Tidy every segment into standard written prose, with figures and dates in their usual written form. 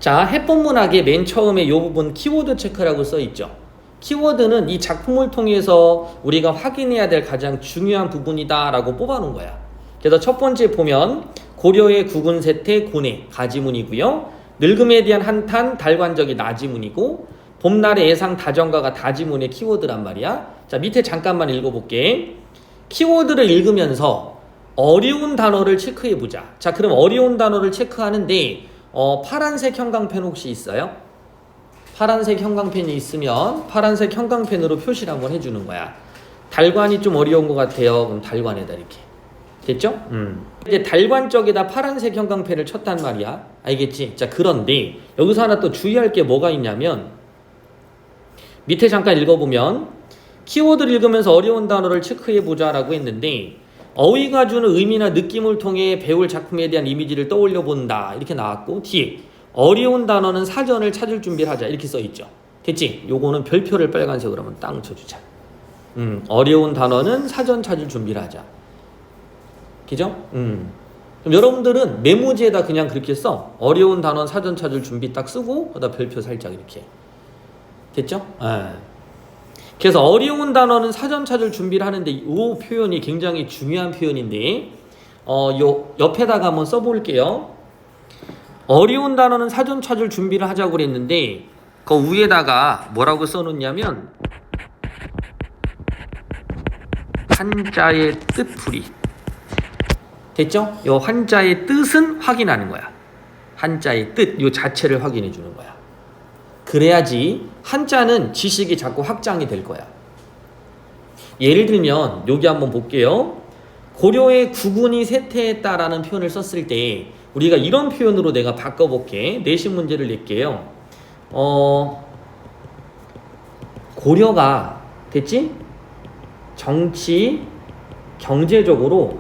자, 해법문학의 맨 처음에 이 부분 키워드 체크라고 써 있죠. 키워드는 이 작품을 통해서 우리가 확인해야 될 가장 중요한 부분이다라고 뽑아놓은 거야. 그래서 첫 번째 보면 고려의 구군세태 고뇌 가지문이고요. 늙음에 대한 한탄 달관적이 나지문이고 봄날의 예상 다정가가 다지문의 키워드란 말이야. 자, 밑에 잠깐만 읽어볼게. 키워드를 읽으면서 어려운 단어를 체크해보자. 자, 그럼 어려운 단어를 체크하는데 파란색 형광펜 혹시 있어요? 파란색 형광펜이 있으면 파란색 형광펜으로 표시를 한번 해주는 거야. 달관이 좀 어려운 것 같아요. 그럼 달관에다 이렇게. 됐죠? 이제 달관 쪽에다 파란색 형광펜을 쳤단 말이야. 알겠지? 자, 그런데 여기서 하나 또 주의할 게 뭐가 있냐면 밑에 잠깐 읽어보면 키워드를 읽으면서 어려운 단어를 체크해보자 라고 했는데 어휘가 주는 의미나 느낌을 통해 배울 작품에 대한 이미지를 떠올려 본다 이렇게 나왔고 뒤에 어려운 단어는 사전을 찾을 준비를 하자 이렇게 써있죠. 됐지? 요거는 별표를 빨간색으로 한번 땅 쳐주자. 어려운 단어는 사전 찾을 준비를 하자. 그죠? 그럼 여러분들은 메모지에다 그냥 그렇게 써. 어려운 단어는 사전 찾을 준비 딱 쓰고 거기다 별표 살짝 이렇게. 됐죠? 그래서 어려운 단어는 사전 찾을 준비를 하는데 이 표현이 굉장히 중요한 표현인데 요 옆에다가 한번 써볼게요. 어려운 단어는 사전 찾을 준비를 하자고 그랬는데 그 위에다가 뭐라고 써놓냐면 한자의 뜻풀이. 됐죠? 요 한자의 뜻은 확인하는 거야. 한자의 뜻, 요 자체를 확인해 주는 거야. 그래야지 한자는 지식이 자꾸 확장이 될 거야. 예를 들면 여기 한번 볼게요. 고려의 구군이 쇠퇴했다라는 표현을 썼을 때 우리가 이런 표현으로 내가 바꿔볼게. 내신 문제를 낼게요. 고려가 됐지? 정치, 경제적으로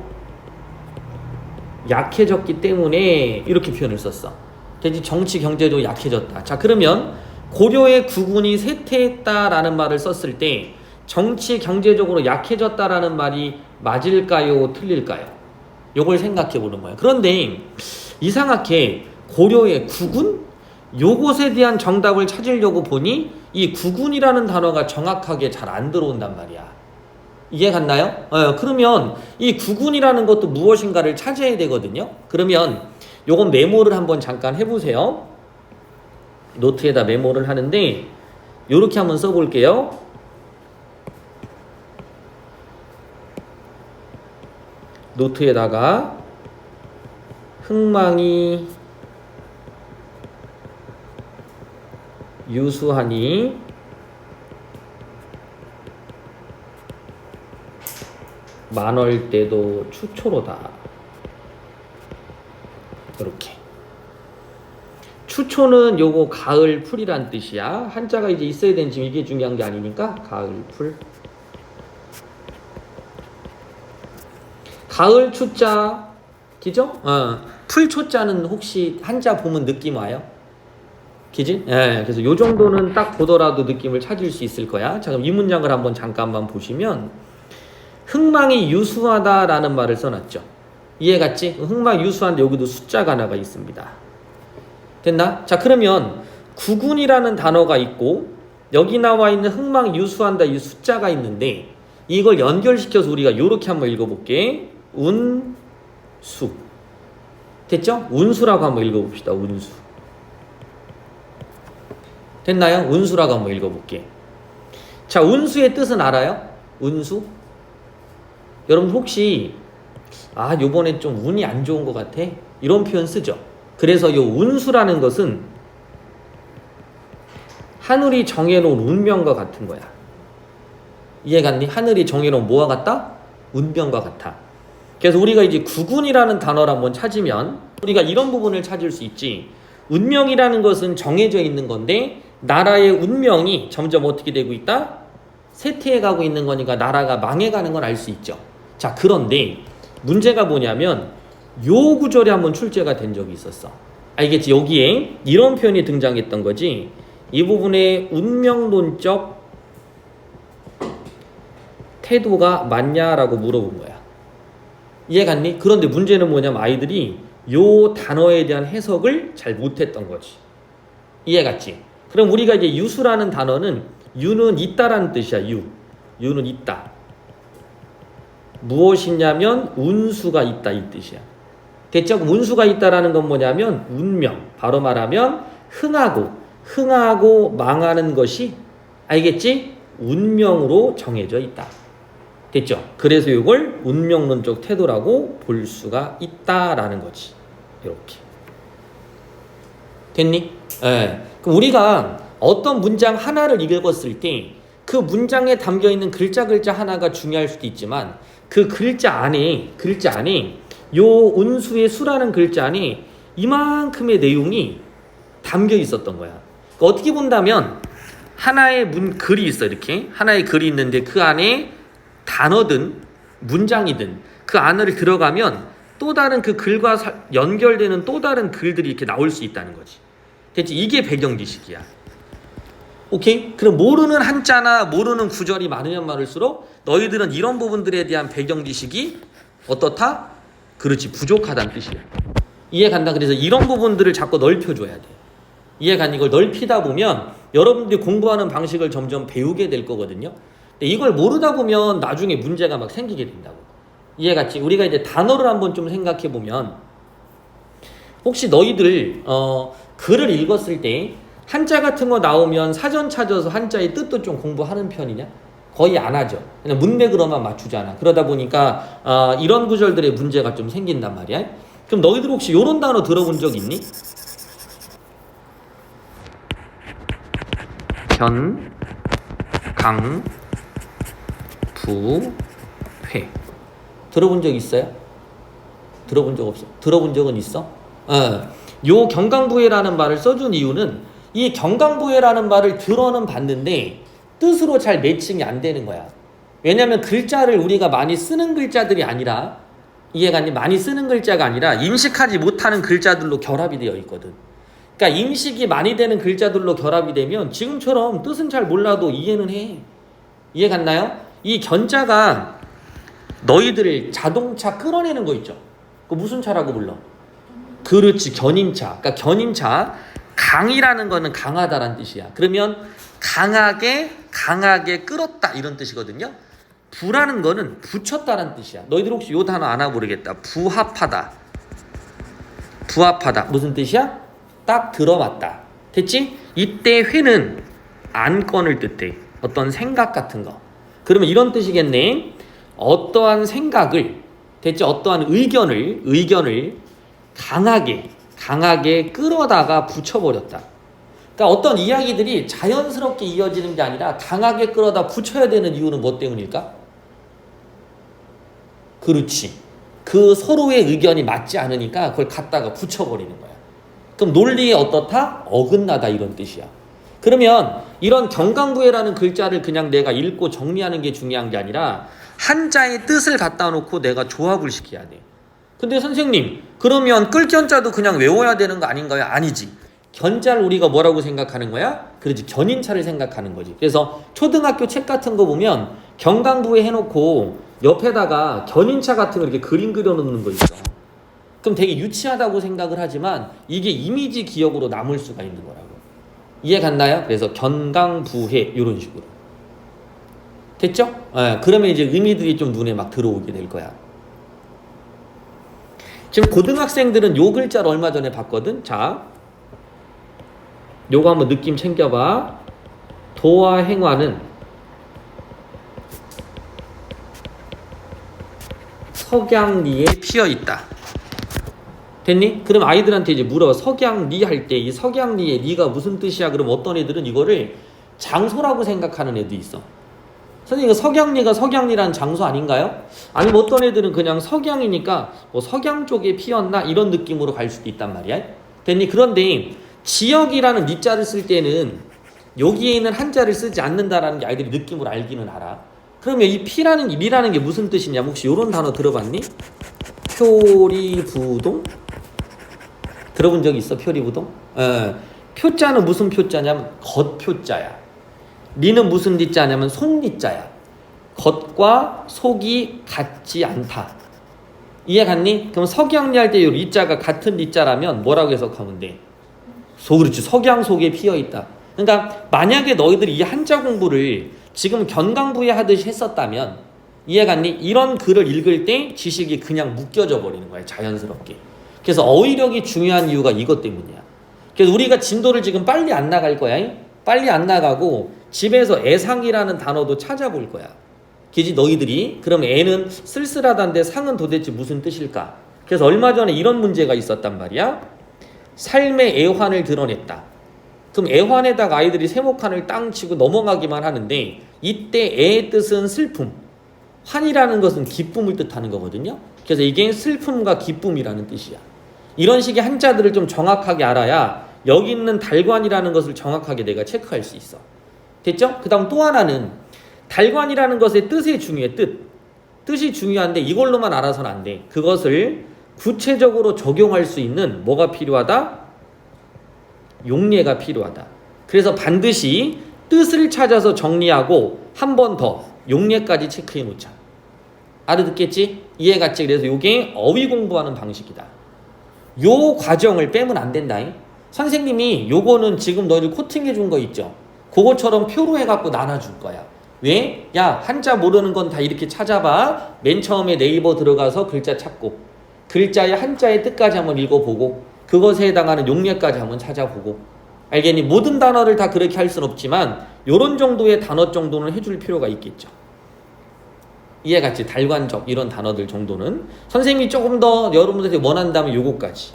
약해졌기 때문에 이렇게 표현을 썼어. 됐지? 정치, 경제도 약해졌다. 자, 그러면 고려의 구군이 쇠퇴했다라는 말을 썼을 때 정치, 경제적으로 약해졌다라는 말이 맞을까요? 틀릴까요? 요걸 생각해 보는 거예요. 그런데 이상하게 고려의 구군? 요것에 대한 정답을 찾으려고 보니 이 구군이라는 단어가 정확하게 잘 안 들어온단 말이야. 이해 갔나요? 그러면 이 구군이라는 것도 무엇인가를 찾아야 되거든요. 그러면 요건 메모를 한번 잠깐 해보세요. 노트에다 메모를 하는데 요렇게 한번 써볼게요. 노트에다가 흥망이 유수하니 만월때도 추초로다. 이렇게. 추초는 요거 가을 풀이란 뜻이야. 한자가 이제 있어야 되는 지금 이게 중요한 게 아니니까 가을 풀. 가을 추자, 그죠? 풀 초자는 혹시 한자 보면 느낌 와요? 그지? 그래서 요 정도는 딱 보더라도 느낌을 찾을 수 있을 거야. 자, 그럼 이 문장을 한번 잠깐만 보시면 흥망이 유수하다라는 말을 써놨죠. 이해 갔지? 흥망이 유수한데 여기도 숫자가 하나가 있습니다. 됐나? 자, 그러면 구군이라는 단어가 있고 여기 나와 있는 흥망이 유수한다 이 숫자가 있는데 이걸 연결시켜서 우리가 요렇게 한번 읽어볼게. 운수. 됐죠? 운수라고 한번 읽어봅시다. 운수. 됐나요? 운수라고 한번 읽어볼게. 자, 운수의 뜻은 알아요? 운수? 여러분 혹시 요번에 좀 운이 안 좋은 것 같아? 이런 표현 쓰죠. 그래서 요 운수라는 것은 하늘이 정해놓은 운명과 같은 거야. 이해 갔니? 하늘이 정해놓은 뭐와 같다? 운명과 같아. 그래서 우리가 이제 구군이라는 단어를 한번 찾으면 우리가 이런 부분을 찾을 수 있지. 운명이라는 것은 정해져 있는 건데 나라의 운명이 점점 어떻게 되고 있다? 쇠퇴해가고 있는 거니까 나라가 망해가는 걸 알 수 있죠. 자, 그런데 문제가 뭐냐면 요 구절에 한번 출제가 된 적이 있었어. 알겠지? 여기에 이런 표현이 등장했던 거지. 이 부분에 운명론적 태도가 맞냐라고 물어본 거야. 이해 갔니? 그런데 문제는 뭐냐면 아이들이 요 단어에 대한 해석을 잘 못했던 거지. 이해갔지? 그럼 우리가 이제 유수라는 단어는 유는 있다라는 뜻이야. 유는 있다. 무엇이냐면 운수가 있다 이 뜻이야. 됐죠? 운수가 있다라는 건 뭐냐면 운명. 바로 말하면 흥하고 망하는 것이 알겠지? 운명으로 정해져 있다. 됐죠? 그래서 이걸 운명론적 태도라고 볼 수가 있다라는 거지. 이렇게. 됐니? 예. 그럼 우리가 어떤 문장 하나를 읽었을 때 그 문장에 담겨 있는 글자 하나가 중요할 수도 있지만 그 글자 안에 요 운수의 수라는 글자 안에 이만큼의 내용이 담겨 있었던 거야. 그러니까 어떻게 본다면 하나의 글이 있어. 이렇게 하나의 글이 있는데 그 안에 단어든 문장이든 그 안을 들어가면 또 다른 그 글과 연결되는 또 다른 글들이 이렇게 나올 수 있다는 거지. 됐지? 이게 배경 지식이야. 오케이? 그럼 모르는 한자나 모르는 구절이 많으면 많을수록 너희들은 이런 부분들에 대한 배경 지식이 어떻다? 그렇지, 부족하다는 뜻이야. 이해간다? 그래서 이런 부분들을 자꾸 넓혀줘야 돼. 이해간? 이걸 넓히다 보면 여러분들이 공부하는 방식을 점점 배우게 될 거거든요. 근데 이걸 모르다 보면 나중에 문제가 막 생기게 된다고. 이해갔지? 우리가 이제 단어를 한번 좀 생각해 보면 혹시 너희들 글을 읽었을 때 한자 같은 거 나오면 사전 찾아서 한자의 뜻도 좀 공부하는 편이냐? 거의 안 하죠. 그냥 문맥으로만 맞추잖아. 그러다 보니까 이런 구절들의 문제가 좀 생긴단 말이야. 그럼 너희들 혹시 이런 단어 들어본 적 있니? 견, 강, 부, 회. 들어본 적 있어요? 들어본 적 없어? 들어본 적은 있어? 요 경강부회라는 말을 써준 이유는 이 경강부회라는 말을 들어는 봤는데 뜻으로 잘 매칭이 안 되는 거야. 왜냐하면 글자를 우리가 많이 쓰는 글자들이 아니라 이해가니? 많이 쓰는 글자가 아니라 임식하지 못하는 글자들로 결합이 되어 있거든. 그러니까 임식이 많이 되는 글자들로 결합이 되면 지금처럼 뜻은 잘 몰라도 이해는 해. 이해 갔나요? 이 견자가 너희들 자동차 끌어내는 거 있죠. 그 무슨 차라고 불러? 그렇지, 견인차. 그러니까 견인차. 강이라는 거는 강하다라는 뜻이야. 그러면 강하게 끌었다 이런 뜻이거든요. 부라는 거는 붙였다라는 뜻이야. 너희들 혹시 요 단어 아나 모르겠다. 부합하다 무슨 뜻이야? 딱 들어맞다. 됐지? 이때 회는 안건을 뜻해. 어떤 생각 같은 거. 그러면 이런 뜻이겠네. 어떠한 생각을, 됐지? 어떠한 의견을 강하게 끌어다가 붙여버렸다. 그러니까 어떤 이야기들이 자연스럽게 이어지는 게 아니라 강하게 끌어다 붙여야 되는 이유는 뭐 때문일까? 그렇지. 그 서로의 의견이 맞지 않으니까 그걸 갖다가 붙여버리는 거야. 그럼 논리에 어떻다? 어긋나다 이런 뜻이야. 그러면 이런 경강부회라는 글자를 그냥 내가 읽고 정리하는 게 중요한 게 아니라 한자의 뜻을 갖다 놓고 내가 조합을 시켜야 돼. 근데 선생님, 그러면 끌견자도 그냥 외워야 되는 거 아닌가요? 아니지. 견자를 우리가 뭐라고 생각하는 거야? 그렇지, 견인차를 생각하는 거지. 그래서 초등학교 책 같은 거 보면 경강부회 해놓고 옆에다가 견인차 같은 거 이렇게 그림 그려놓는 거 있어. 그럼 되게 유치하다고 생각을 하지만 이게 이미지 기억으로 남을 수가 있는 거라고. 이해 갔나요? 그래서 견강부회 이런 식으로. 됐죠? 그러면 이제 의미들이 좀 눈에 막 들어오게 될 거야. 지금 고등학생들은 요 글자를 얼마 전에 봤거든. 자, 요거 한번 느낌 챙겨봐. 도와 행화는 석양리에 피어있다. 됐니? 그럼 아이들한테 이제 물어. 석양리 할 때 이 석양리의 리가 무슨 뜻이야? 그럼 어떤 애들은 이거를 장소라고 생각하는 애도 있어. 선생님, 석양리가 석양리라는 장소 아닌가요? 아니면 어떤 애들은 그냥 석양이니까 뭐 석양 쪽에 피었나 이런 느낌으로 갈 수도 있단 말이야. 됐니? 그런데 지역이라는 리자를 쓸 때는 여기에 있는 한자를 쓰지 않는다라는 게 아이들이 느낌으로 알기는 알아. 그러면 이 피라는 게, 리라는 게 무슨 뜻이냐? 혹시 이런 단어 들어봤니? 표리부동? 들어본 적 있어? 표리부동? 표자는 무슨 표자냐면 겉표자야. 리는 무슨 리자냐면 속리자야. 겉과 속이 같지 않다. 이해 갔니? 그럼 석양리 할 때 이 리자가 같은 리자라면 뭐라고 해석하면 돼? 그렇지. 석양 속에 피어 있다. 그러니까 만약에 너희들이 이 한자 공부를 지금 견강부에 하듯이 했었다면 이해갔니? 이런 글을 읽을 때 지식이 그냥 묶여져 버리는 거야. 자연스럽게. 그래서 어휘력이 중요한 이유가 이것 때문이야. 그래서 우리가 진도를 지금 빨리 안 나갈 거야. 빨리 안 나가고 집에서 애상이라는 단어도 찾아볼 거야. 그지 너희들이? 그럼 애는 쓸쓸하다는데 상은 도대체 무슨 뜻일까? 그래서 얼마 전에 이런 문제가 있었단 말이야. 삶의 애환을 드러냈다. 그럼 애환에다가 아이들이 세모칸을 땅 치고 넘어가기만 하는데 이때 애의 뜻은 슬픔, 환이라는 것은 기쁨을 뜻하는 거거든요. 그래서 이게 슬픔과 기쁨이라는 뜻이야. 이런 식의 한자들을 좀 정확하게 알아야 여기 있는 달관이라는 것을 정확하게 내가 체크할 수 있어. 됐죠? 그 다음 또 하나는 달관이라는 것의 뜻이 중요해. 뜻이 중요한데 이걸로만 알아서는 안 돼. 그것을 구체적으로 적용할 수 있는 뭐가 필요하다? 용례가 필요하다. 그래서 반드시 뜻을 찾아서 정리하고 한 번 더 용례까지 체크해 놓자. 알아듣겠지? 이해갔지? 그래서 이게 어휘 공부하는 방식이다. 요 과정을 빼면 안 된다. 선생님이 요거는 지금 너희들 코팅해 준 거 있죠? 그거처럼 표로 해갖고 나눠줄 거야. 왜? 야, 한자 모르는 건 다 이렇게 찾아봐. 맨 처음에 네이버 들어가서 글자 찾고 글자의 한자의 뜻까지 한번 읽어보고 그것에 해당하는 용례까지 한번 찾아보고 알겠니? 모든 단어를 다 그렇게 할 수는 없지만 요런 정도의 단어 정도는 해줄 필요가 있겠죠. 이해갔지? 달관적 이런 단어들 정도는 선생님이 조금 더 여러분들이 원한다면 요거까지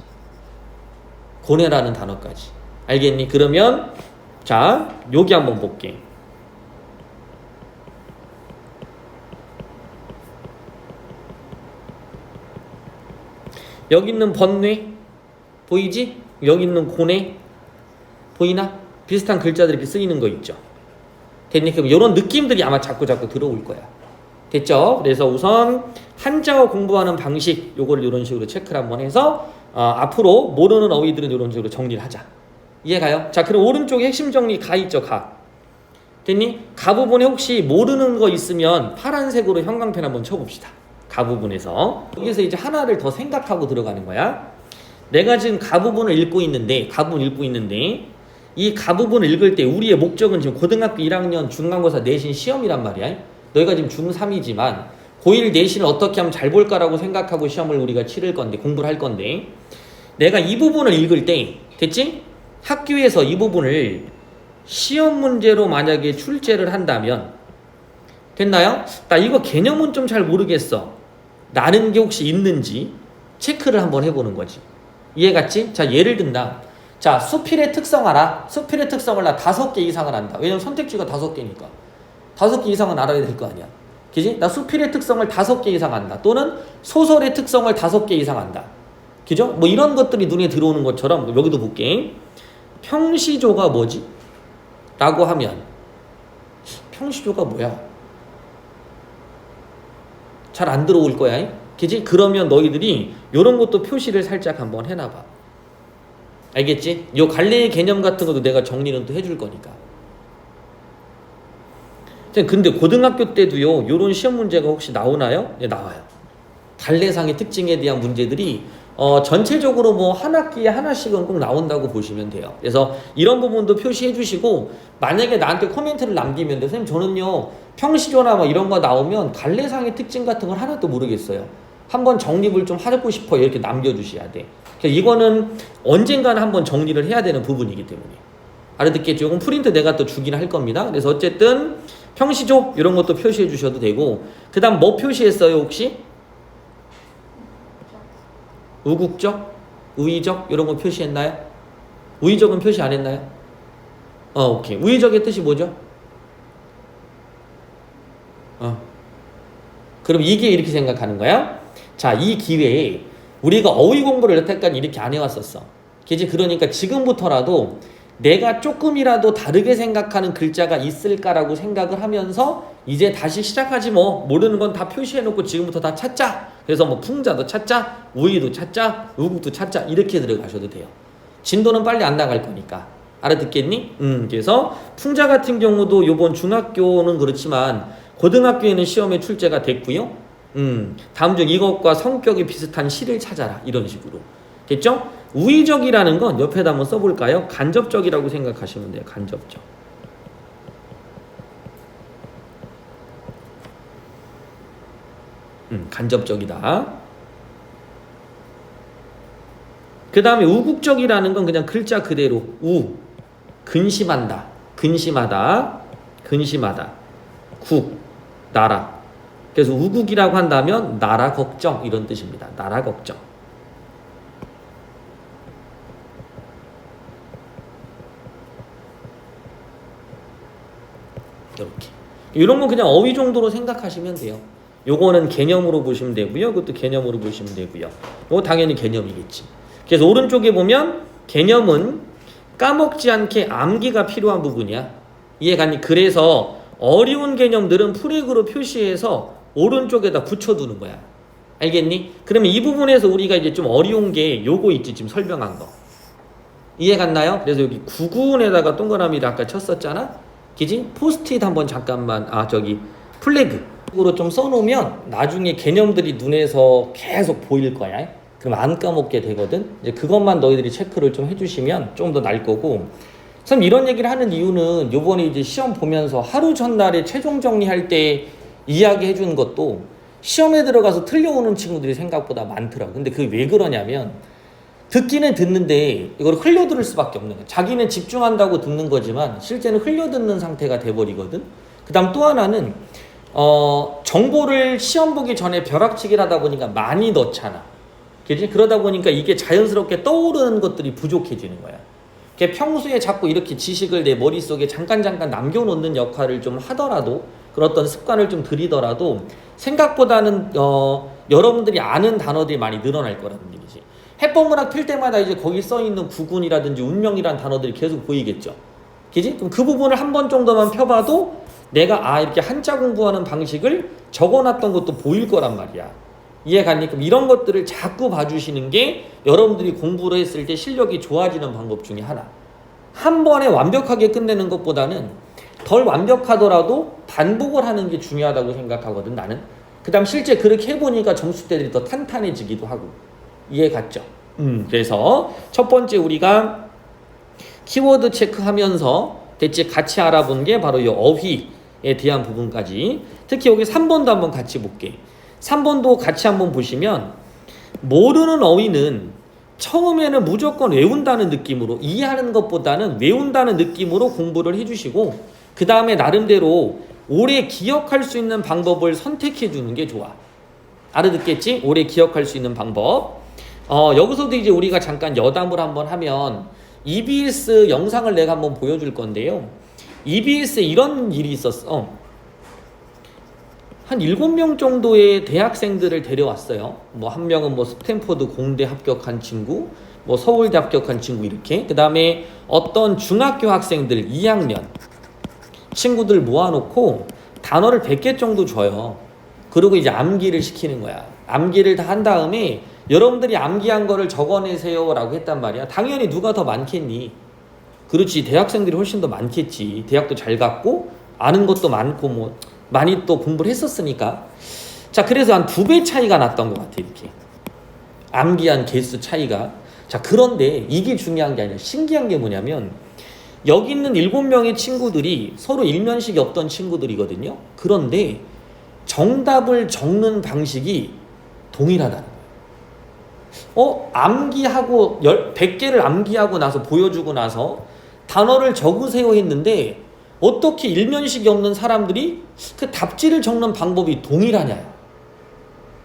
고뇌라는 단어까지 알겠니? 그러면 자 여기 한번 볼게. 여기 있는 번뇌 보이지? 여기 있는 고뇌 보이나? 비슷한 글자들이 이렇게 쓰이는 거 있죠. 됐니? 그럼 이런 느낌들이 아마 자꾸 들어올 거야. 됐죠? 그래서 우선 한자어 공부하는 방식 요거를 이런 식으로 체크를 한번 해서 앞으로 모르는 어휘들은 이런 식으로 정리를 하자. 이해가요? 자, 그럼 오른쪽에 핵심 정리 가 있죠? 가. 됐니? 가 부분에 혹시 모르는 거 있으면 파란색으로 형광펜 한번 쳐봅시다. 가 부분에서 여기서 이제 하나를 더 생각하고 들어가는 거야. 내가 지금 가 부분을 읽고 있는데 이 가 부분을 읽을 때 우리의 목적은 지금 고등학교 1학년 중간고사 내신 시험이란 말이야. 너희가 지금 중3이지만 고1 내신을 어떻게 하면 잘 볼까라고 생각하고 시험을 우리가 치를 건데 공부를 할 건데 내가 이 부분을 읽을 때 됐지? 학교에서 이 부분을 시험 문제로 만약에 출제를 한다면 됐나요? 나 이거 개념은 좀 잘 모르겠어. 라는 게 혹시 있는지 체크를 한번 해보는 거지. 이해갔지? 자, 예를 든다. 자, 수필의 특성 알아? 수필의 특성을 나 5개 이상을 안다. 왜냐면 선택지가 5개니까. 5개 이상은 알아야 될 거 아니야. 그지? 나 수필의 특성을 5개 이상 안다. 또는 소설의 특성을 5개 이상 안다. 그죠? 뭐 이런 것들이 눈에 들어오는 것처럼 여기도 볼게. 평시조가 뭐지? 라고 하면 평시조가 뭐야? 잘 안 들어올 거야. 그지? 그러면 너희들이 이런 것도 표시를 살짝 한번 해놔봐. 알겠지? 요 갈래의 개념 같은 것도 내가 정리는 또 해줄 거니까. 근데 고등학교 때도요, 요런 시험 문제가 혹시 나오나요? 네, 나와요. 갈래상의 특징에 대한 문제들이 전체적으로 뭐 한 학기에 하나씩은 꼭 나온다고 보시면 돼요. 그래서 이런 부분도 표시해 주시고 만약에 나한테 코멘트를 남기면 선생님 저는요 평시조나 뭐 이런 거 나오면 갈래상의 특징 같은 걸 하나도 모르겠어요. 한번 정립을 좀 하고 싶어요. 이렇게 남겨주셔야 돼. 이거는 언젠가는 한번 정리를 해야 되는 부분이기 때문에. 알아듣겠죠? 이건 프린트 내가 또 주긴 할 겁니다. 그래서 어쨌든 평시조 이런 것도 표시해 주셔도 되고 그 다음 뭐 표시했어요 혹시? 우국적? 우의적? 이런 거 표시했나요? 우의적은 표시 안 했나요? 오케이. 우의적의 뜻이 뭐죠? 그럼 이게 이렇게 생각하는 거야? 자, 이 기회에 우리가 어휘 공부를 여태까지 이렇게 안 해왔었어. 그치? 그러니까 지금부터라도 내가 조금이라도 다르게 생각하는 글자가 있을까라고 생각을 하면서 이제 다시 시작하지 뭐. 모르는 건 다 표시해놓고 지금부터 다 찾자. 그래서 뭐 풍자도 찾자, 우의도 찾자, 우국도 찾자 이렇게 들어가셔도 돼요. 진도는 빨리 안 나갈 거니까. 알아듣겠니? 그래서 풍자 같은 경우도 요번 중학교는 그렇지만 고등학교에는 시험에 출제가 됐고요. 다음 중 이것과 성격이 비슷한 시를 찾아라. 이런 식으로. 됐죠? 우의적이라는 건 옆에다 한번 써볼까요? 간접적이라고 생각하시면 돼요. 간접적. 간접적이다. 그 다음에 우국적이라는 건 그냥 글자 그대로 근심한다, 근심하다, 근심하다. 국, 나라. 그래서 우국이라고 한다면 나라 걱정 이런 뜻입니다. 나라 걱정. 이렇게. 이런 건 그냥 어휘 정도로 생각하시면 돼요. 요거는 개념으로 보시면 되고요. 그것도 개념으로 보시면 되고요. 이거 당연히 개념이겠지. 그래서 오른쪽에 보면 개념은 까먹지 않게 암기가 필요한 부분이야. 이해가니? 그래서 어려운 개념들은 프렉으로 표시해서 오른쪽에다 붙여두는 거야. 알겠니? 그러면 이 부분에서 우리가 이제 좀 어려운 게 요거 있지, 지금 설명한 거. 이해 갔나요? 그래서 여기 구군에다가 동그라미를 아까 쳤었잖아? 그지? 포스트잇 한번 잠깐만, 플래그로 좀 써놓으면 나중에 개념들이 눈에서 계속 보일 거야. 그럼 안 까먹게 되거든? 이제 그것만 너희들이 체크를 좀 해주시면 좀 더 나을 거고. 참 이런 얘기를 하는 이유는 요번에 이제 시험 보면서 하루 전날에 최종 정리할 때 이야기 해주는 것도 시험에 들어가서 틀려오는 친구들이 생각보다 많더라고. 근데 그게 왜 그러냐면 듣기는 듣는데 이걸 흘려들을 수밖에 없는 거야. 자기는 집중한다고 듣는 거지만 실제는 흘려듣는 상태가 돼버리거든. 그 다음 또 하나는 정보를 시험 보기 전에 벼락치기를 하다 보니까 많이 넣잖아. 그지? 그러다 보니까 이게 자연스럽게 떠오르는 것들이 부족해지는 거야. 평소에 자꾸 이렇게 지식을 내 머릿속에 잠깐 남겨놓는 역할을 좀 하더라도, 그런 어떤 습관을 좀 들이더라도 생각보다는 여러분들이 아는 단어들이 많이 늘어날 거라는 얘기지. 해법문학 필 때마다 이제 거기 써있는 구군이라든지 운명이라는 단어들이 계속 보이겠죠. 그지? 그럼 그 부분을 한 번 정도만 펴봐도 내가 이렇게 한자 공부하는 방식을 적어놨던 것도 보일 거란 말이야. 이해가니? 그럼 이런 것들을 자꾸 봐주시는 게 여러분들이 공부를 했을 때 실력이 좋아지는 방법 중에 하나. 한 번에 완벽하게 끝내는 것보다는 덜 완벽하더라도 반복을 하는 게 중요하다고 생각하거든, 나는. 그 다음 실제 그렇게 해보니까 점수대들이 더 탄탄해지기도 하고. 이해 갔죠? 그래서 첫 번째 우리가 키워드 체크하면서 대체 같이 알아본 게 바로 이 어휘에 대한 부분까지. 특히 여기 3번도 한번 같이 볼게. 3번도 같이 한번 보시면 모르는 어휘는 처음에는 무조건 외운다는 느낌으로, 이해하는 것보다는 외운다는 느낌으로 공부를 해주시고 그 다음에 나름대로 오래 기억할 수 있는 방법을 선택해 주는 게 좋아. 알아듣겠지? 오래 기억할 수 있는 방법. 여기서도 이제 우리가 잠깐 여담을 한번 하면 EBS 영상을 내가 한번 보여줄 건데요. EBS에 이런 일이 있었어. 한 7명 정도의 대학생들을 데려왔어요. 한 명은 스탠포드 공대 합격한 친구, 서울대 합격한 친구 이렇게. 그 다음에 어떤 중학교 학생들 2학년 친구들 모아놓고 단어를 100개 정도 줘요. 그리고 이제 암기를 시키는 거야. 암기를 다 한 다음에 여러분들이 암기한 거를 적어내세요 라고 했단 말이야. 당연히 누가 더 많겠니? 그렇지, 대학생들이 훨씬 더 많겠지. 대학도 잘 갔고 아는 것도 많고 많이 또 공부를 했었으니까. 자, 그래서 한 2배 차이가 났던 것 같아. 이렇게 암기한 개수 차이가. 자, 그런데 이게 중요한 게 아니라 신기한 게 뭐냐면 여기 있는 7명의 친구들이 서로 일면식이 없던 친구들이거든요. 그런데 정답을 적는 방식이 동일하다는 거예요. 암기하고 100개를 암기하고 나서 보여주고 나서 단어를 적으세요 했는데 어떻게 일면식이 없는 사람들이 그 답지를 적는 방법이 동일하냐.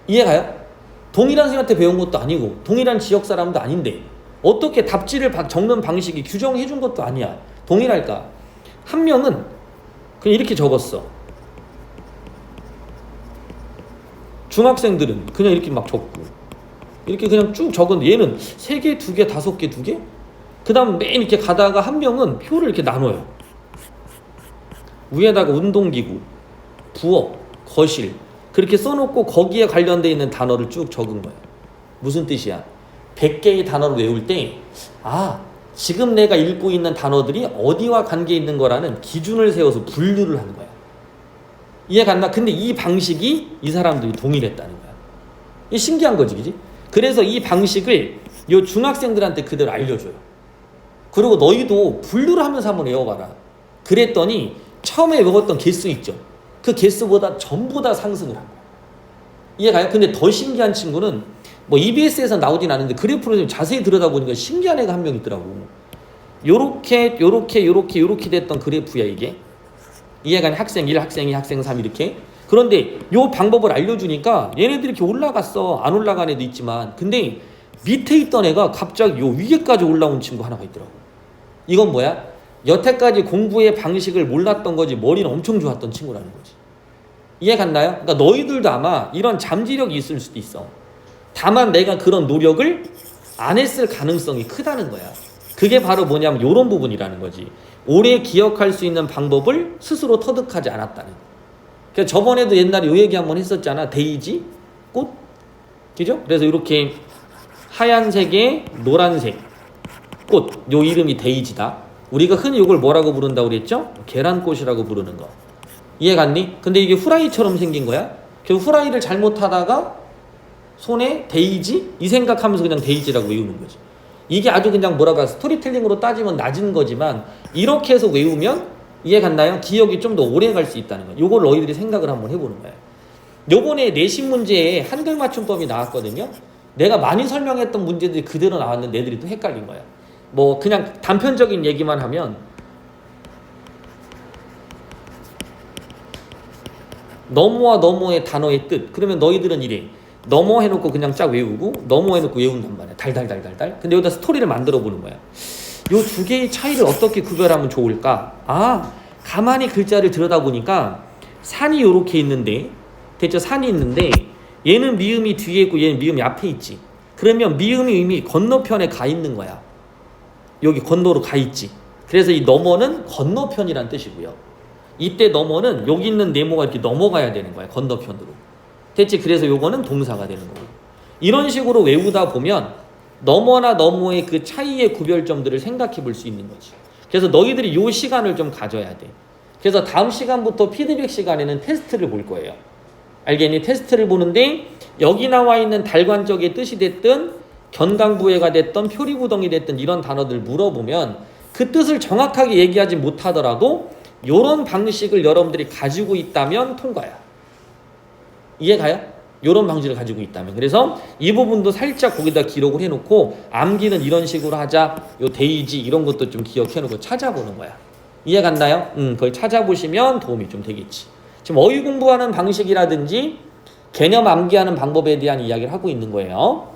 이해가요? 동일한 선생님한테 배운 것도 아니고 동일한 지역 사람도 아닌데 어떻게 답지를 적는 방식이 규정해 준 것도 아니야. 동일할까? 한 명은 그냥 이렇게 적었어. 중학생들은 그냥 이렇게 막 적고 이렇게 그냥 쭉 적었는데 얘는 3개, 2개, 5개, 2개? 그 다음 맨 이렇게 가다가 한 명은 표를 이렇게 나눠요. 위에다가 운동기구, 부엌, 거실 그렇게 써놓고 거기에 관련되어 있는 단어를 쭉 적은 거야. 무슨 뜻이야? 100개의 단어를 외울 때 지금 내가 읽고 있는 단어들이 어디와 관계 있는 거라는 기준을 세워서 분류를 하는 거야. 이해 갔나? 근데 이 방식이 이 사람들이 동일했다는 거야. 이게 신기한 거지, 그지? 그래서 이 방식을 요 중학생들한테 그대로 알려줘요. 그리고 너희도 분류를 하면서 한번 외워봐라. 그랬더니 처음에 외웠던 개수 있죠. 그 개수보다 전부 다 상승을 한 거야. 이해가요? 근데 더 신기한 친구는 뭐 EBS에서 나오진 않는데 그래프를 좀 자세히 들여다보니까 신기한 애가 한 명 있더라고. 요렇게 됐던 그래프야 이게. 이해가니 학생 1, 학생 2, 학생 3 이렇게. 그런데 요 방법을 알려주니까 얘네들이 이렇게 올라갔어. 안 올라간 애도 있지만 근데 밑에 있던 애가 갑자기 요 위에까지 올라온 친구 하나가 있더라고. 이건 뭐야? 여태까지 공부의 방식을 몰랐던 거지 머리는 엄청 좋았던 친구라는 거지. 이해 갔나요? 그러니까 너희들도 아마 이런 잠재력이 있을 수도 있어. 다만 내가 그런 노력을 안 했을 가능성이 크다는 거야. 그게 바로 뭐냐면 이런 부분이라는 거지. 오래 기억할 수 있는 방법을 스스로 터득하지 않았다는 거. 그러니까 저번에도 옛날에 요 얘기 한번 했었잖아. 데이지? 꽃? 그죠? 그래서 이렇게 하얀색에 노란색 꽃, 요 이름이 데이지다. 우리가 흔히 이걸 뭐라고 부른다고 그랬죠? 계란꽃이라고 부르는 거. 이해 갔니? 근데 이게 후라이처럼 생긴 거야. 그 후라이를 잘못하다가 손에 데이지? 이 생각하면서 그냥 데이지라고 외우는 거지. 이게 아주 그냥 뭐라고 할까 스토리텔링으로 따지면 낮은 거지만 이렇게 해서 외우면 이해 갔나요? 기억이 좀 더 오래 갈 수 있다는 거야. 요걸 너희들이 생각을 한번 해보는 거야. 요번에 내신 문제에 한글 맞춤법이 나왔거든요. 내가 많이 설명했던 문제들이 그대로 나왔는데 애들이 또 헷갈린 거야. 뭐 그냥 단편적인 얘기만 하면 너머와 너머의 단어의 뜻. 그러면 너희들은 이래. 너머 해놓고 그냥 쫙 외우고 너머 해놓고 외운단 말이야. 달달달달달. 근데 여기다 스토리를 만들어 보는 거야. 요 두 개의 차이를 어떻게 구별하면 좋을까? 아, 가만히 글자를 들여다보니까 산이 요렇게 있는데 대체 산이 있는데 얘는 미음이 뒤에 있고 얘는 미음이 앞에 있지. 그러면 미음이 이미 건너편에 가 있는 거야. 여기 건너로 가 있지. 그래서 이 너머는 건너편이란 뜻이고요. 이때 너머는 여기 있는 네모가 이렇게 넘어가야 되는 거야. 건너편으로. 됐지? 그래서 요거는 동사가 되는 거고. 이런 식으로 외우다 보면 너머나 너머의 그 차이의 구별점들을 생각해 볼 수 있는 거지. 그래서 너희들이 요 시간을 좀 가져야 돼. 그래서 다음 시간부터 피드백 시간에는 테스트를 볼 거예요. 알겠니? 테스트를 보는데 여기 나와 있는 달관적의 뜻이 됐든 견강부회가 됐든 표리부동이 됐든 이런 단어들 물어보면 그 뜻을 정확하게 얘기하지 못하더라도 이런 방식을 여러분들이 가지고 있다면 통과야. 이해가요? 이런 방식을 가지고 있다면. 그래서 이 부분도 살짝 거기다 기록을 해놓고 암기는 이런 식으로 하자. 요 데이지 이런 것도 좀 기억해놓고 찾아보는 거야. 이해 갔나요? 그걸 찾아보시면 도움이 좀 되겠지. 지금 어휘 공부하는 방식이라든지 개념 암기하는 방법에 대한 이야기를 하고 있는 거예요.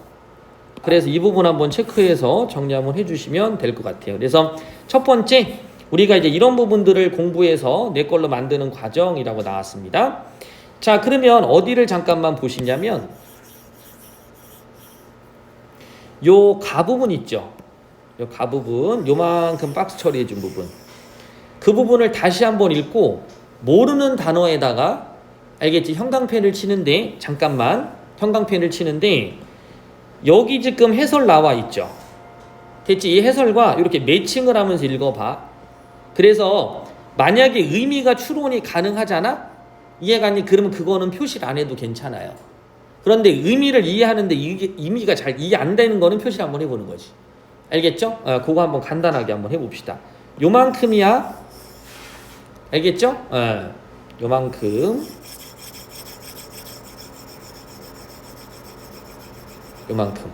그래서 이 부분 한번 체크해서 정리 한번 해주시면 될 것 같아요. 그래서 첫 번째 우리가 이제 이런 부분들을 공부해서 내 걸로 만드는 과정이라고 나왔습니다. 자, 그러면 어디를 잠깐만 보시냐면 요 가부분 있죠. 요 가부분 요만큼 박스 처리해 준 부분. 그 부분을 다시 한번 읽고 모르는 단어에다가 알겠지? 형광펜을 치는데 잠깐만 형광펜을 치는데 여기 지금 해설 나와 있죠. 됐지? 이 해설과 이렇게 매칭을 하면서 읽어봐. 그래서 만약에 의미가 추론이 가능하잖아? 이해가니? 그러면 그거는 표시를 안 해도 괜찮아요. 그런데 의미를 이해하는데 이게 의미가 잘 이해 안 되는 거는 표시를 한번 해보는 거지. 알겠죠? 그거 한번 간단하게 한번 해봅시다. 요만큼이야. 알겠죠? 요만큼. 요만큼.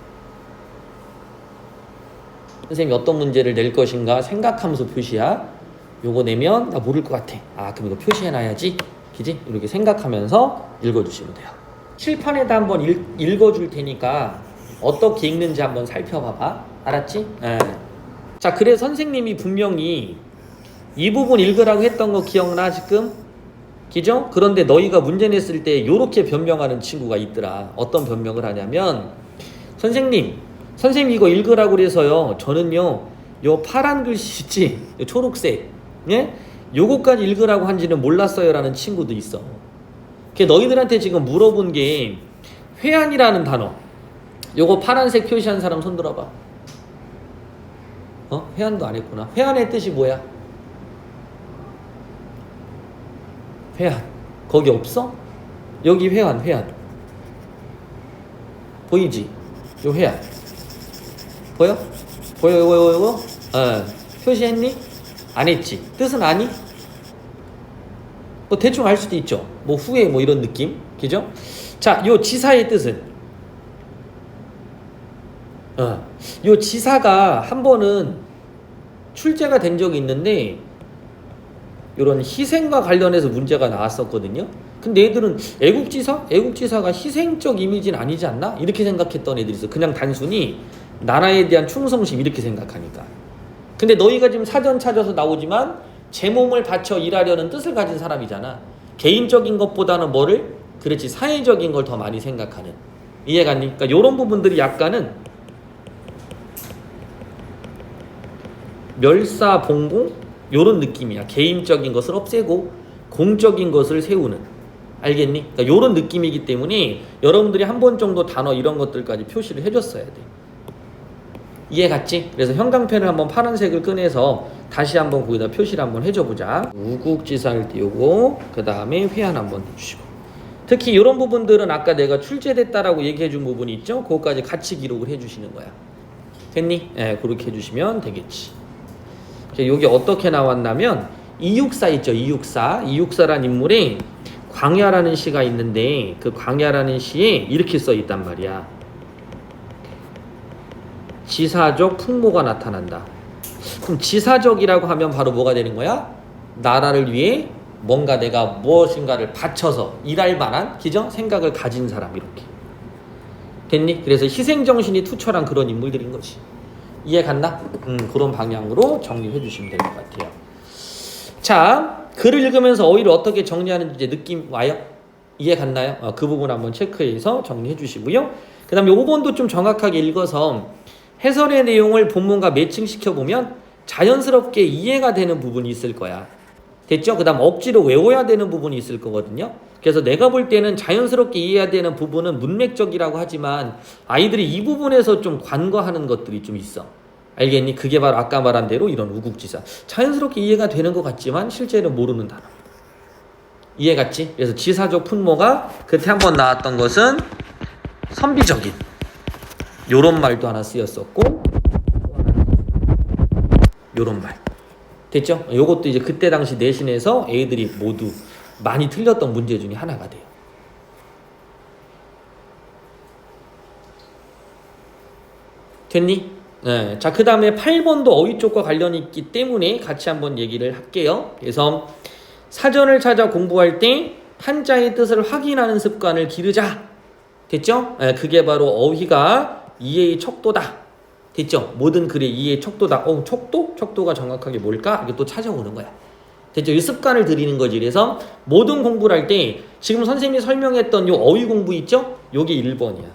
선생님이 어떤 문제를 낼 것인가 생각하면서 표시야. 요거 내면 나 모를 것 같아. 아, 그럼 이거 표시해놔야지. 그지? 이렇게 생각하면서 읽어주시면 돼요. 칠판에다 한번 읽어줄 테니까 어떻게 읽는지 한번 살펴봐봐. 알았지? 자, 그래 선생님이 분명히 이 부분 읽으라고 했던 거 기억나 지금? 그죠? 그런데 너희가 문제 냈을 때 요렇게 변명하는 친구가 있더라. 어떤 변명을 하냐면 선생님 이거 읽으라고 그래서요. 저는요 요 파란 글씨 있지? 요 초록색 예? 요거까지 읽으라고 한지는 몰랐어요 라는 친구도 있어. 너희들한테 지금 물어본 게 회한이라는 단어. 요거 파란색 표시한 사람 손 들어봐. 회한도 안 했구나. 회한의 뜻이 뭐야? 회한. 거기 없어? 여기 회한. 보이지? 요 회한. 보여? 보여 이거? 표시했니? 안 했지? 뜻은 아니? 뭐 대충 알 수도 있죠. 뭐 후에 뭐 이런 느낌, 그죠? 자, 요 지사의 뜻은 요 지사가 한 번은 출제가 된 적이 있는데 이런 희생과 관련해서 문제가 나왔었거든요. 근데 애들은 애국지사? 애국지사가 희생적 이미지는 아니지 않나? 이렇게 생각했던 애들이 있어. 그냥 단순히 나라에 대한 충성심 이렇게 생각하니까. 근데 너희가 지금 사전 찾아서 나오지만 제 몸을 바쳐 일하려는 뜻을 가진 사람이잖아. 개인적인 것보다는 뭐를? 그렇지, 사회적인 걸 더 많이 생각하는. 이해가니? 그러니까 이런 부분들이 약간은 멸사봉공? 요런 느낌이야. 개인적인 것을 없애고 공적인 것을 세우는. 알겠니? 그러니까 요런 느낌이기 때문에 여러분들이 한 번 정도 단어 이런 것들까지 표시를 해줬어야 돼. 이해 갔지? 그래서 형광펜을 한번 파란색을 꺼내서 다시 한번 거기다 표시를 한번 해줘보자. 우국지사를 띄우고 그 다음에 회한 한번 해주시고, 특히 이런 부분들은 아까 내가 출제됐다라고 얘기해준 부분이 있죠? 그것까지 같이 기록을 해주시는 거야. 됐니? 네, 그렇게 해주시면 되겠지. 여기 어떻게 나왔냐면 이육사 있죠? 이육사란 인물이 광야라는 시가 있는데 그 광야라는 시에 이렇게 써 있단 말이야. 지사적 풍모가 나타난다. 그럼 지사적이라고 하면 바로 뭐가 되는 거야? 나라를 위해 뭔가 내가 무엇인가를 바쳐서 일할 만한 기정 생각을 가진 사람, 이렇게. 됐니? 그래서 희생정신이 투철한 그런 인물들인 거지. 이해 갔나? 그런 방향으로 정리해 주시면 될 것 같아요. 자, 글을 읽으면서 어휘를 어떻게 정리하는지 이제 느낌 와요? 이해 갔나요? 그 부분 한번 체크해서 정리해 주시고요. 그 다음에 5번도 좀 정확하게 읽어서 해설의 내용을 본문과 매칭시켜보면 자연스럽게 이해가 되는 부분이 있을 거야. 됐죠? 그 다음 억지로 외워야 되는 부분이 있을 거거든요. 그래서 내가 볼 때는 자연스럽게 이해해야 되는 부분은 문맥적이라고 하지만 아이들이 이 부분에서 좀 관과하는 것들이 좀 있어. 알겠니? 그게 바로 아까 말한 대로 이런 우국지사. 자연스럽게 이해가 되는 것 같지만 실제는 모르는 단어. 이해 갔지? 그래서 지사적 풍모가 그때 한번 나왔던 것은 선비적인 요런 말도 하나 쓰였었고, 요런 말. 됐죠? 요것도 이제 그때 당시 내신에서 애들이 모두 많이 틀렸던 문제 중에 하나가 돼요. 됐니? 네. 자, 그 다음에 8번도 어휘 쪽과 관련이 있기 때문에 같이 한번 얘기를 할게요. 그래서 사전을 찾아 공부할 때 한자의 뜻을 확인하는 습관을 기르자. 됐죠? 네, 그게 바로 어휘가 이해의 척도다. 됐죠? 모든 글의 이해의 척도다. 척도? 척도가 정확하게 뭘까? 이게 또 찾아오는 거야. 됐죠? 이 습관을 들이는 거지. 그래서 모든 공부를 할 때 지금 선생님이 설명했던 요 어휘 공부 있죠? 요게 1번이야.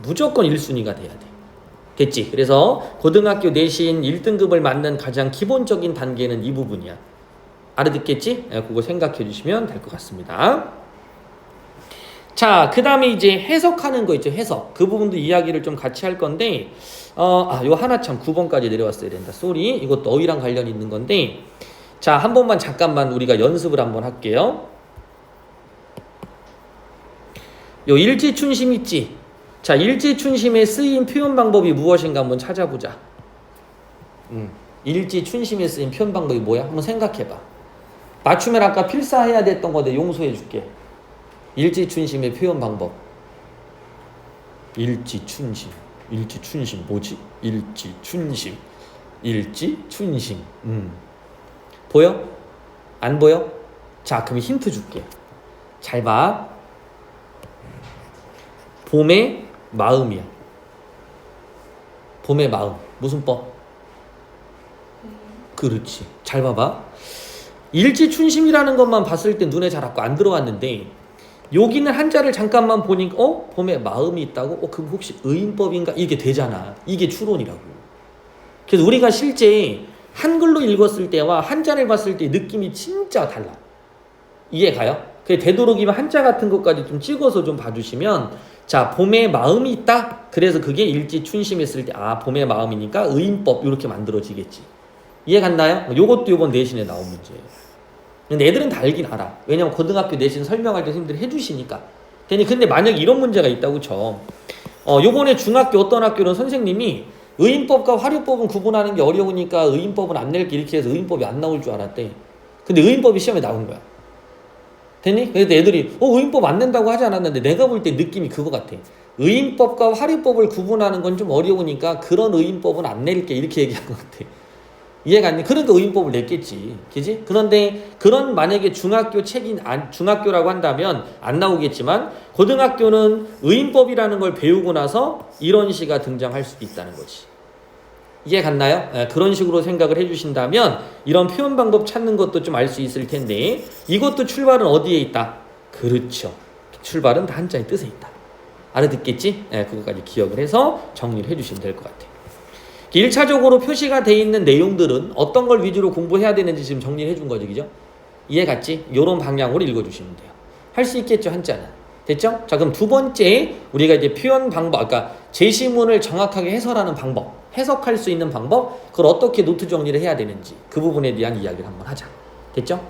무조건 1순위가 돼야 돼. 됐지? 그래서 고등학교 내신 1등급을 맞는 가장 기본적인 단계는 이 부분이야. 알아듣겠지? 그거 생각해 주시면 될 것 같습니다. 자, 그 다음에 이제 해석하는 거 있죠. 해석. 그 부분도 이야기를 좀 같이 할 건데, 요 하나 참 9번까지 내려왔어야 된다. 쏘리. 이것도 어휘랑 관련이 있는 건데, 자, 한 번만 잠깐만 우리가 연습을 한번 할게요. 요 일지춘심 있지? 자, 일지춘심의 쓰임 표현 방법이 무엇인가 한번 찾아보자. 일지춘심에 쓰인 표현 방법이 뭐야? 한번 생각해봐. 맞추면 아까 필사해야 됐던 거데 용서해 줄게. 일지춘심의 표현 방법. 일지춘심 뭐지? 일지춘심. 보여? 안 보여? 자, 그럼 힌트 줄게. 잘 봐. 봄의 마음이야. 봄의 마음. 무슨 법? 그렇지. 잘 봐봐. 일지춘심이라는 것만 봤을 때 눈에 잘 안 들어왔는데 여기는 한자를 잠깐만 보니까 봄에 마음이 있다고? 그럼 혹시 의인법인가? 이게 되잖아. 이게 추론이라고. 그래서 우리가 실제 한글로 읽었을 때와 한자를 봤을 때 느낌이 진짜 달라. 이해 가요? 되도록이면 한자 같은 것까지 좀 찍어서 좀 봐주시면, 자, 봄에 마음이 있다? 그래서 그게 일지춘심했을 때 봄의 마음이니까 의인법 이렇게 만들어지겠지. 이해 갔나요? 요것도 이번 내신에 나온 문제예요. 근데 애들은 다 알긴 알아. 왜냐면 고등학교 내신 설명할 때 선생님들이 해주시니까. 근데 만약에 이런 문제가 있다고 쳐. 요번에 중학교 어떤 학교는 선생님이 의인법과 화류법은 구분하는 게 어려우니까 의인법은 안 낼게 이렇게 해서 의인법이 안 나올 줄 알았대. 근데 의인법이 시험에 나온 거야. 됐니? 그래서 애들이 의인법 안 낸다고 하지 않았는데 내가 볼 때 느낌이 그거 같아. 의인법과 화류법을 구분하는 건 좀 어려우니까 그런 의인법은 안 낼게 이렇게 얘기한 것 같아. 이해가 안 돼? 그러니까 의인법을 냈겠지. 그지? 그런데 그런 만약에 중학교 중학교라고 한다면 안 나오겠지만 고등학교는 의인법이라는 걸 배우고 나서 이런 시가 등장할 수도 있다는 거지. 이해 갔나요? 그런 식으로 생각을 해주신다면 이런 표현 방법 찾는 것도 좀 알 수 있을 텐데 이것도 출발은 어디에 있다? 그렇죠. 출발은 다 한자의 뜻에 있다. 알아듣겠지? 그거까지 기억을 해서 정리를 해주시면 될 것 같아요. 1차적으로 표시가 돼 있는 내용들은 어떤 걸 위주로 공부해야 되는지 지금 정리해 준 거죠. 그죠? 이해 갔지? 이런 방향으로 읽어주시면 돼요. 할 수 있겠죠, 한자는. 됐죠? 자, 그럼 두 번째 우리가 이제 표현 방법, 그러니까 제시문을 정확하게 해설하는 방법, 해석할 수 있는 방법, 그걸 어떻게 노트 정리를 해야 되는지 그 부분에 대한 이야기를 한번 하자. 됐죠?